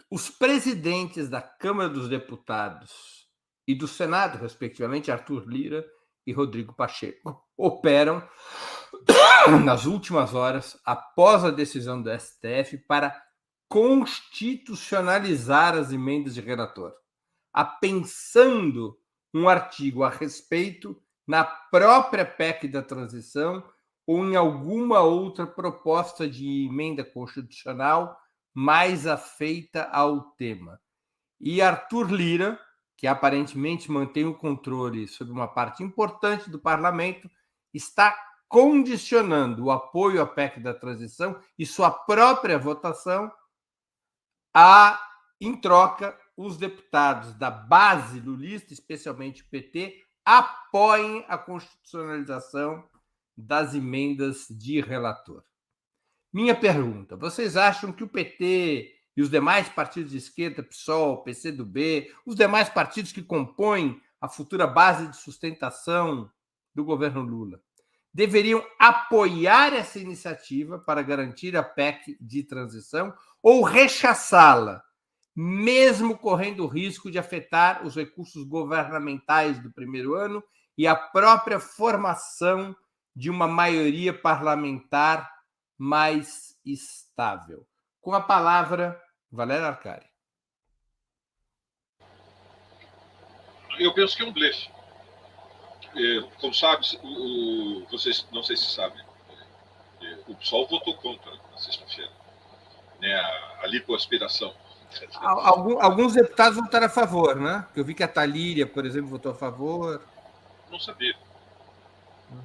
Os presidentes da Câmara dos Deputados e do Senado, respectivamente, Arthur Lira e Rodrigo Pacheco, operam nas últimas horas após a decisão do STF para constitucionalizar as emendas de relator, apensando um artigo a respeito na própria PEC da transição ou em alguma outra proposta de emenda constitucional mais afeita ao tema. E Arthur Lira, que aparentemente mantém o controle sobre uma parte importante do parlamento, está condicionando o apoio à PEC da transição e sua própria votação em troca, os deputados da base lulista, especialmente o PT, apoiem a constitucionalização das emendas de relator. Minha pergunta: vocês acham que o PT e os demais partidos de esquerda, PSOL, PCdoB, os demais partidos que compõem a futura base de sustentação do governo Lula, deveriam apoiar essa iniciativa para garantir a PEC de transição ou rechaçá-la, mesmo correndo o risco de afetar os recursos governamentais do primeiro ano e a própria formação de uma maioria parlamentar mais estável? Com a palavra, Valério Arcari. Eu penso que é um blefe. Como sabe, vocês não sei se sabem, o PSOL votou contra na sexta-feira, né, a lipoaspiração. Alguns deputados votaram a favor, né? Eu vi que a Thalíria, por exemplo, votou a favor. Não sabia.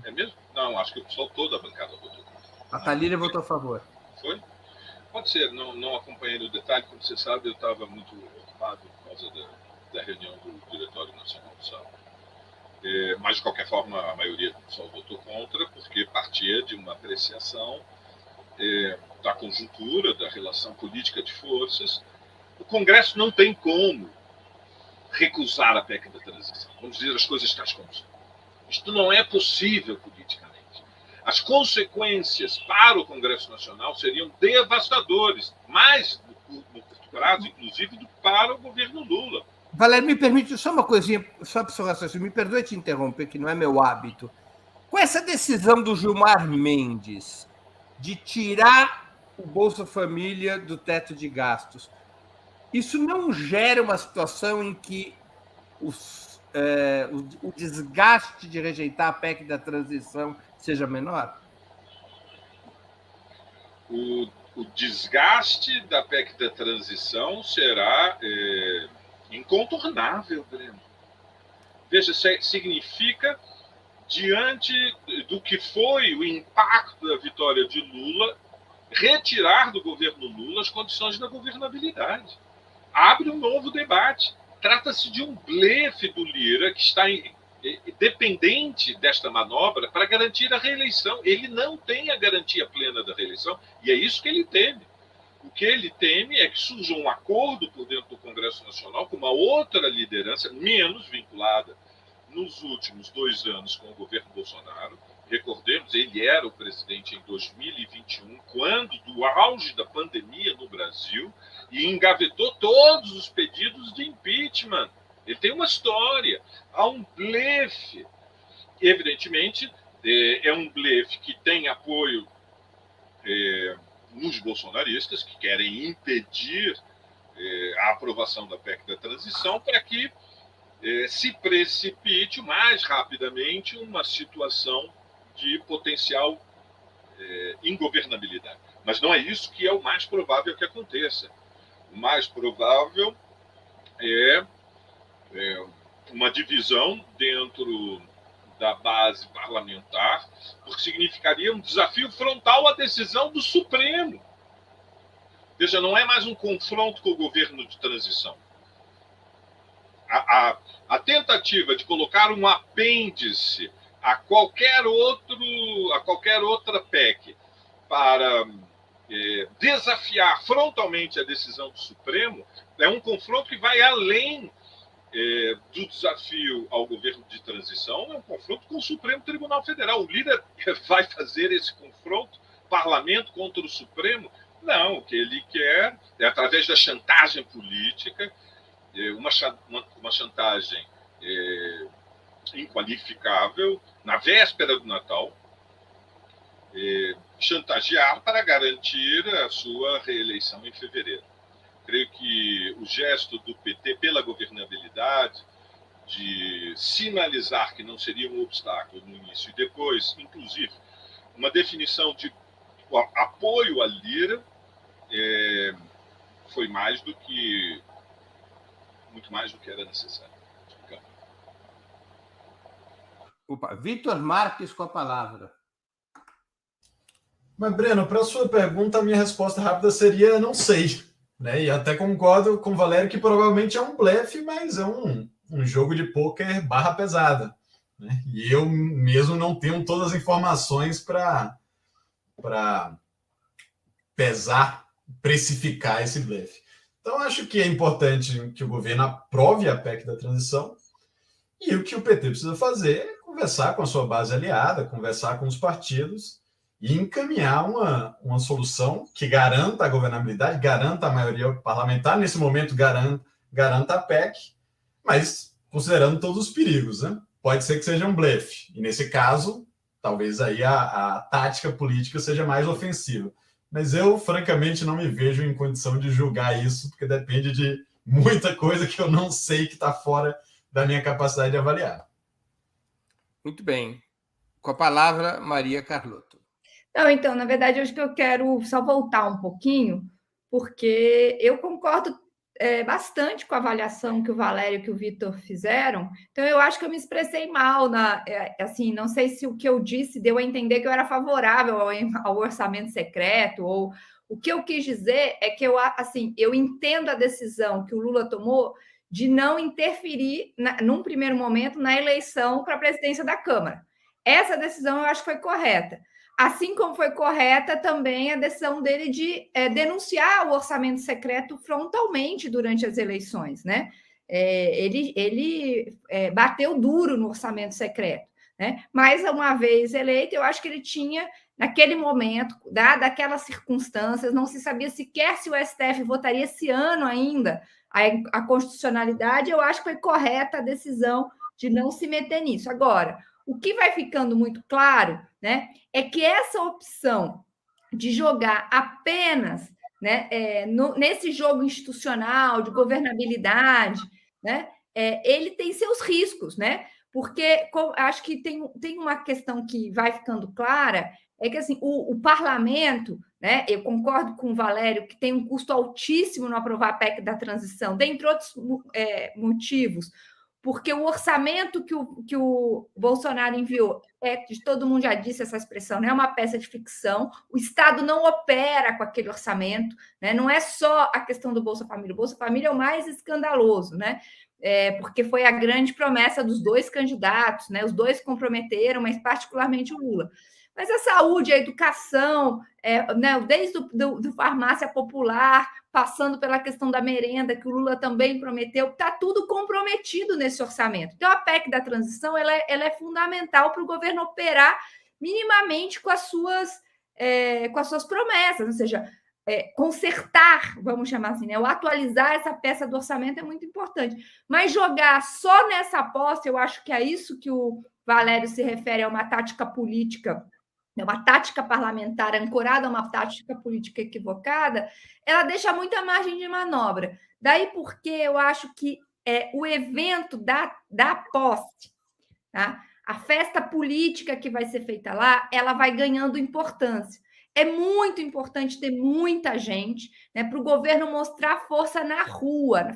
É mesmo? Não, acho que o PSOL toda a bancada votou contra. A Thalíria votou a favor. Foi? Pode ser, não acompanhei no detalhe, como você sabe, eu estava muito ocupado por causa da reunião do Diretório Nacional do Sal. Mas, de qualquer forma, a maioria do pessoal votou contra, porque partia de uma apreciação da conjuntura, da relação política de forças. O Congresso não tem como recusar a PEC da transição. Vamos dizer as coisas tais como são. Isto não é possível politicamente. As consequências para o Congresso Nacional seriam devastadoras, mais no curto prazo, inclusive, do que para o governo Lula. Valério, me permite só uma coisinha, só para o seu raciocínio, me perdoe te interromper, que não é meu hábito. Com essa decisão do Gilmar Mendes de tirar o Bolsa Família do teto de gastos, isso não gera uma situação em que o desgaste de rejeitar a PEC da transição seja menor? O desgaste da PEC da transição será incontornável, Breno. Veja, significa, diante do que foi o impacto da vitória de Lula, retirar do governo Lula as condições da governabilidade. Abre um novo debate. Trata-se de um blefe do Lira que está dependente desta manobra para garantir a reeleição. Ele não tem a garantia plena da reeleição e é isso que ele teme. O que ele teme é que surja um acordo por dentro do Congresso Nacional com uma outra liderança menos vinculada nos últimos 2 anos com o governo Bolsonaro. Recordemos, ele era o presidente em 2021, quando do auge da pandemia no Brasil, e engavetou todos os pedidos de impeachment. Ele tem uma história. Há um blefe. Evidentemente, é um blefe que tem apoio nos bolsonaristas, que querem impedir a aprovação da PEC da transição para que se precipite mais rapidamente uma situação de potencial ingovernabilidade. Mas não é isso que é o mais provável que aconteça. O mais provável é uma divisão dentro da base parlamentar, porque significaria um desafio frontal à decisão do Supremo. Veja, não é mais um confronto com o governo de transição. A tentativa de colocar um apêndice a qualquer outra PEC para desafiar frontalmente a decisão do Supremo é um confronto que vai além do desafio ao governo de transição, é um confronto com o Supremo Tribunal Federal. O líder vai fazer esse confronto, parlamento contra o Supremo, Não, o que ele quer é, através da chantagem política, uma chantagem inqualificável, na véspera do Natal, chantagear para garantir a sua reeleição em fevereiro. Creio que o gesto do PT pela governabilidade, de sinalizar que não seria um obstáculo no início e depois, inclusive, uma definição de apoio à Lira, foi muito mais do que era necessário. Opa, Vitor Marques com a palavra. Mas, Breno, para a sua pergunta, a minha resposta rápida seria não sei. Né? E até concordo com o Valério que provavelmente é um blefe, mas é um jogo de pôquer barra pesada. Né? E eu mesmo não tenho todas as informações para pesar, precificar esse blefe. Então, acho que é importante que o governo aprove a PEC da transição, e o que o PT precisa fazer é conversar com a sua base aliada, conversar com os partidos e encaminhar uma solução que garanta a governabilidade, garanta a maioria parlamentar, nesse momento garanta a PEC, mas considerando todos os perigos. Né? Pode ser que seja um blefe, e nesse caso, talvez aí a tática política seja mais ofensiva. Mas eu, francamente, não me vejo em condição de julgar isso, porque depende de muita coisa que eu não sei, que está fora da minha capacidade de avaliar. Muito bem. Com a palavra, Maria Carlotto. Não, então, na verdade, acho que eu quero só voltar um pouquinho, porque eu concordo bastante com a avaliação que o Valério e que o Vitor fizeram. Então, eu acho que eu me expressei mal, assim, não sei se o que eu disse deu a entender que eu era favorável ao orçamento secreto, ou o que eu quis dizer é que eu entendo a decisão que o Lula tomou de não interferir, num primeiro momento, na eleição para a presidência da Câmara. Essa decisão eu acho que foi correta. Assim como foi correta também a decisão dele de denunciar o orçamento secreto frontalmente durante as eleições, né? Ele bateu duro no orçamento secreto, né? Mas, uma vez eleito, eu acho que ele tinha, naquele momento, dada aquelas circunstâncias, não se sabia sequer se o STF votaria esse ano ainda a constitucionalidade, eu acho que foi correta a decisão de não se meter nisso. Agora, o que vai ficando muito claro, né, é que essa opção de jogar apenas, né, nesse jogo institucional de governabilidade, né, ele tem seus riscos, né? Porque acho que tem uma questão que vai ficando clara, é que assim, o parlamento, né, eu concordo com o Valério que tem um custo altíssimo no aprovar a PEC da transição, dentre outros motivos, porque o orçamento que o Bolsonaro enviou, todo mundo já disse essa expressão, né? É uma peça de ficção, o Estado não opera com aquele orçamento, né? Não é só a questão do Bolsa Família, o Bolsa Família é o mais escandaloso, né? Porque foi a grande promessa dos dois candidatos, né? Os dois comprometeram, mas particularmente o Lula. Mas a saúde, a educação, né? Desde do farmácia popular, passando pela questão da merenda, que o Lula também prometeu, está tudo comprometido nesse orçamento. Então, a PEC da transição ela é fundamental para o governo operar minimamente com as suas promessas, ou seja, consertar, vamos chamar assim, né? Ou atualizar essa peça do orçamento é muito importante. Mas jogar só nessa aposta, eu acho que é isso que o Valério se refere a uma tática política, uma tática parlamentar ancorada a uma tática política equivocada, ela deixa muita margem de manobra. Daí porque eu acho que o evento da posse, tá? A festa política que vai ser feita lá, ela vai ganhando importância. É muito importante ter muita gente, né, para o governo mostrar força na rua,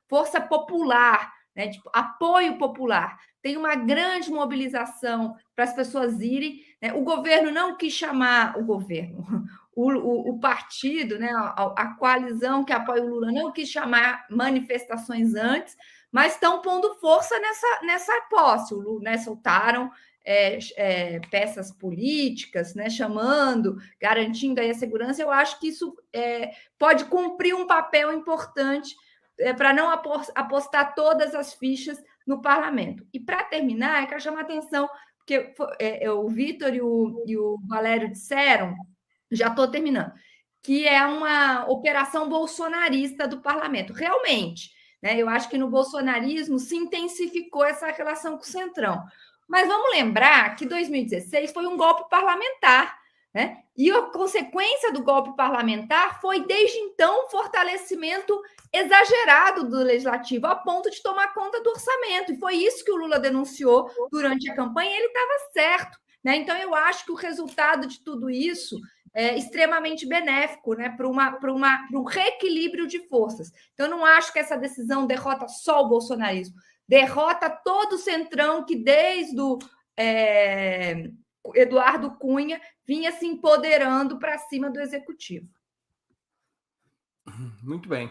força popular, né, tipo, apoio popular. Tem uma grande mobilização para as pessoas irem. Né? O governo não quis chamar o partido, né, a coalizão que apoia o Lula não quis chamar manifestações antes, mas estão pondo força nessa posse. Né, soltaram peças políticas, né, chamando, garantindo aí a segurança. Eu acho que isso pode cumprir um papel importante para não apostar todas as fichas no parlamento. E, para terminar, eu quero chamar a atenção, porque o Vitor e o Valério disseram, já estou terminando, que é uma operação bolsonarista do parlamento. Realmente, né? Eu acho que no bolsonarismo se intensificou essa relação com o Centrão. Mas vamos lembrar que 2016 foi um golpe parlamentar, né? E a consequência do golpe parlamentar foi, desde então, um fortalecimento exagerado do legislativo, a ponto de tomar conta do orçamento. E foi isso que o Lula denunciou durante a campanha, e ele estava certo, né? Então, eu acho que o resultado de tudo isso é extremamente benéfico, né, para um reequilíbrio de forças. Então, eu não acho que essa decisão derrota só o bolsonarismo, derrota todo o Centrão que, desde o Eduardo Cunha, vinha se empoderando para cima do Executivo. Muito bem.